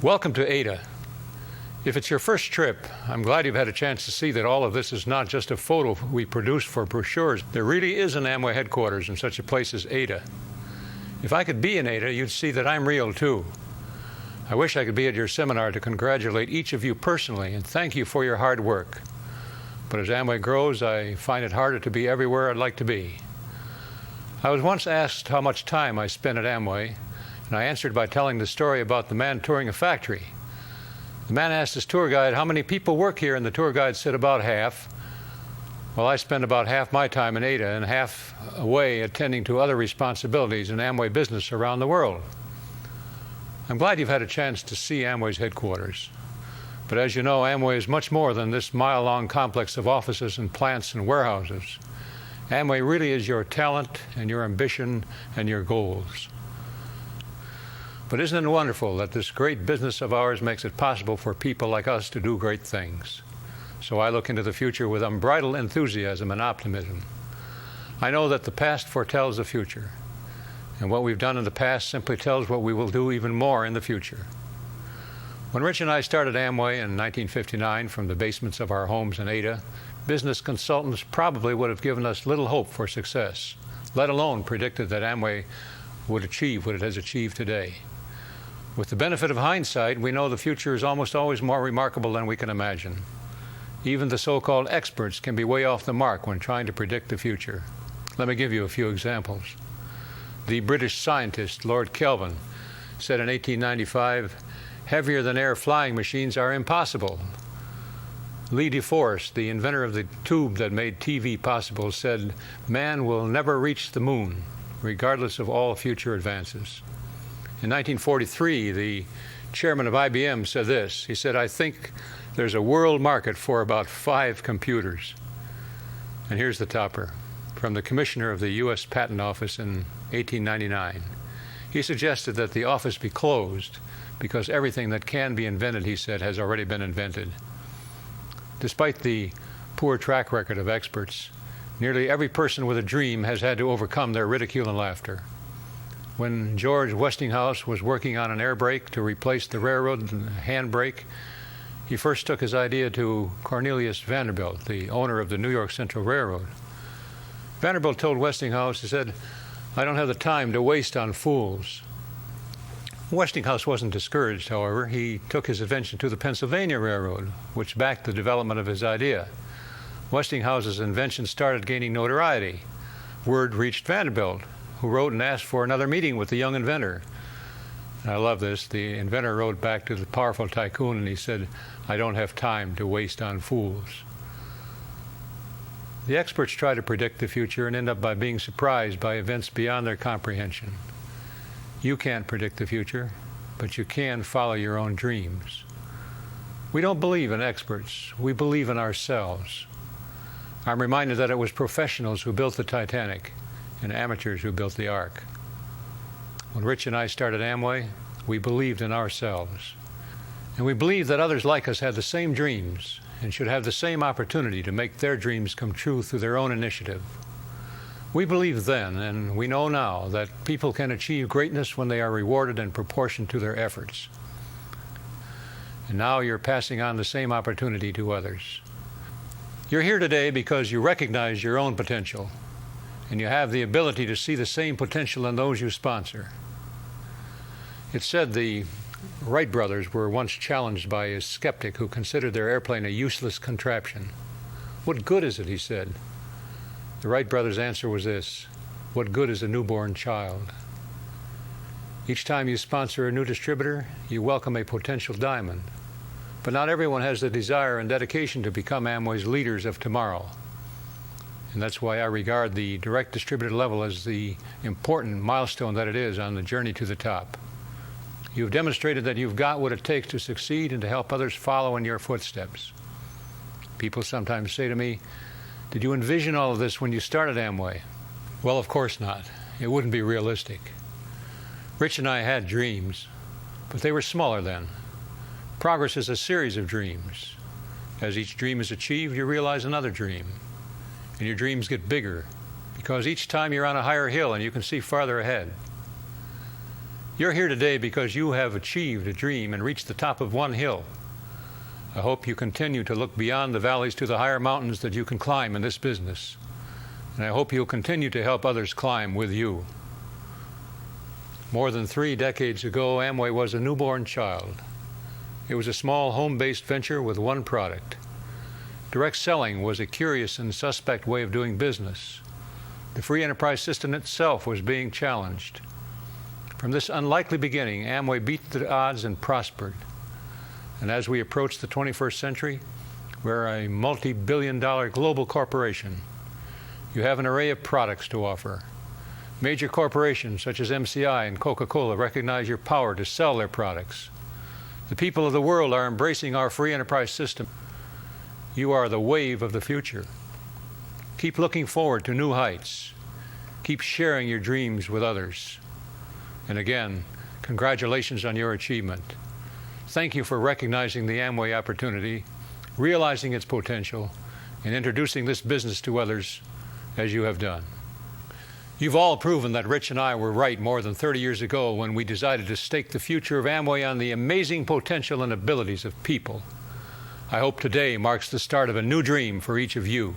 Welcome to Ada. If it's your first trip, I'm glad you've had a chance to see that all of this is not just a photo we produce for brochures. There really is an Amway headquarters in such a place as Ada. If I could be in Ada, you'd see that I'm real too. I wish I could be at your seminar to congratulate each of you personally and thank you for your hard work. But as Amway grows, I find it harder to be everywhere I'd like to be. I was once asked how much time I spent at Amway, and I answered by telling the story about the man touring a factory. The man asked his tour guide, "How many people work here?" And the tour guide said, "About half." Well, I spend about half my time in Ada and half away attending to other responsibilities in Amway business around the world. I'm glad you've had a chance to see Amway's headquarters. But as you know, Amway is much more than this mile-long complex of offices and plants and warehouses. Amway really is your talent and your ambition and your goals. But isn't it wonderful that this great business of ours makes it possible for people like us to do great things? So I look into the future with unbridled enthusiasm and optimism. I know that the past foretells the future, and what we've done in the past simply tells what we will do even more in the future. When Rich and I started Amway in 1959 from the basements of our homes in Ada, business consultants probably would have given us little hope for success, let alone predicted that Amway would achieve what it has achieved today. With the benefit of hindsight, we know the future is almost always more remarkable than we can imagine. Even the so-called experts can be way off the mark when trying to predict the future. Let me give you a few examples. The British scientist Lord Kelvin said in 1895, "Heavier-than-air flying machines are impossible." Lee DeForest, the inventor of the tube that made TV possible, said, "Man will never reach the moon, regardless of all future advances." In 1943, the chairman of IBM said this. He said, "I think there's a world market for about 5 computers." And here's the topper. From the commissioner of the U.S. Patent Office in 1899. He suggested that the office be closed because everything that can be invented, he said, has already been invented. Despite the poor track record of experts, nearly every person with a dream has had to overcome their ridicule and laughter. When George Westinghouse was working on an air brake to replace the railroad handbrake, he first took his idea to Cornelius Vanderbilt, the owner of the New York Central Railroad. Vanderbilt told Westinghouse, he said, "I don't have the time to waste on fools." Westinghouse wasn't discouraged, however. He took his invention to the Pennsylvania Railroad, which backed the development of his idea. Westinghouse's invention started gaining notoriety. Word reached Vanderbilt, who wrote and asked for another meeting with the young inventor. And I love this. The inventor wrote back to the powerful tycoon and he said, "I don't have time to waste on fools." The experts try to predict the future and end up by being surprised by events beyond their comprehension. You can't predict the future, but you can follow your own dreams. We don't believe in experts. We believe in ourselves. I'm reminded that it was professionals who built the Titanic and amateurs who built the Ark. When Rich and I started Amway, we believed in ourselves. And we believed that others like us had the same dreams and should have the same opportunity to make their dreams come true through their own initiative. We believed then, and we know now, that people can achieve greatness when they are rewarded in proportion to their efforts. And now you're passing on the same opportunity to others. You're here today because you recognize your own potential, and you have the ability to see the same potential in those you sponsor. It's said the Wright brothers were once challenged by a skeptic who considered their airplane a useless contraption. "What good is it?" he said. The Wright brothers' answer was this: "What good is a newborn child?" Each time you sponsor a new distributor, you welcome a potential diamond. But not everyone has the desire and dedication to become Amway's leaders of tomorrow. And that's why I regard the direct distributor level as the important milestone that it is on the journey to the top. You've demonstrated that you've got what it takes to succeed and to help others follow in your footsteps. People sometimes say to me, "Did you envision all of this when you started Amway?" Well, of course not. It wouldn't be realistic. Rich and I had dreams, but they were smaller then. Progress is a series of dreams. As each dream is achieved, you realize another dream. And your dreams get bigger because each time you're on a higher hill and you can see farther ahead. You're here today because you have achieved a dream and reached the top of one hill. I hope you continue to look beyond the valleys to the higher mountains that you can climb in this business. And I hope you'll continue to help others climb with you. More than 3 decades ago, Amway was a newborn child. It was a small home-based venture with one product. Direct selling was a curious and suspect way of doing business. The free enterprise system itself was being challenged. From this unlikely beginning, Amway beat the odds and prospered. And as we approach the 21st century, we're a multi-billion-dollar global corporation. You have an array of products to offer. Major corporations such as MCI and Coca-Cola recognize your power to sell their products. The people of the world are embracing our free enterprise system. You are the wave of the future. Keep looking forward to new heights. Keep sharing your dreams with others. And again, congratulations on your achievement. Thank you for recognizing the Amway opportunity, realizing its potential, and introducing this business to others as you have done. You've all proven that Rich and I were right more than 30 years ago when we decided to stake the future of Amway on the amazing potential and abilities of people. I hope today marks the start of a new dream for each of you.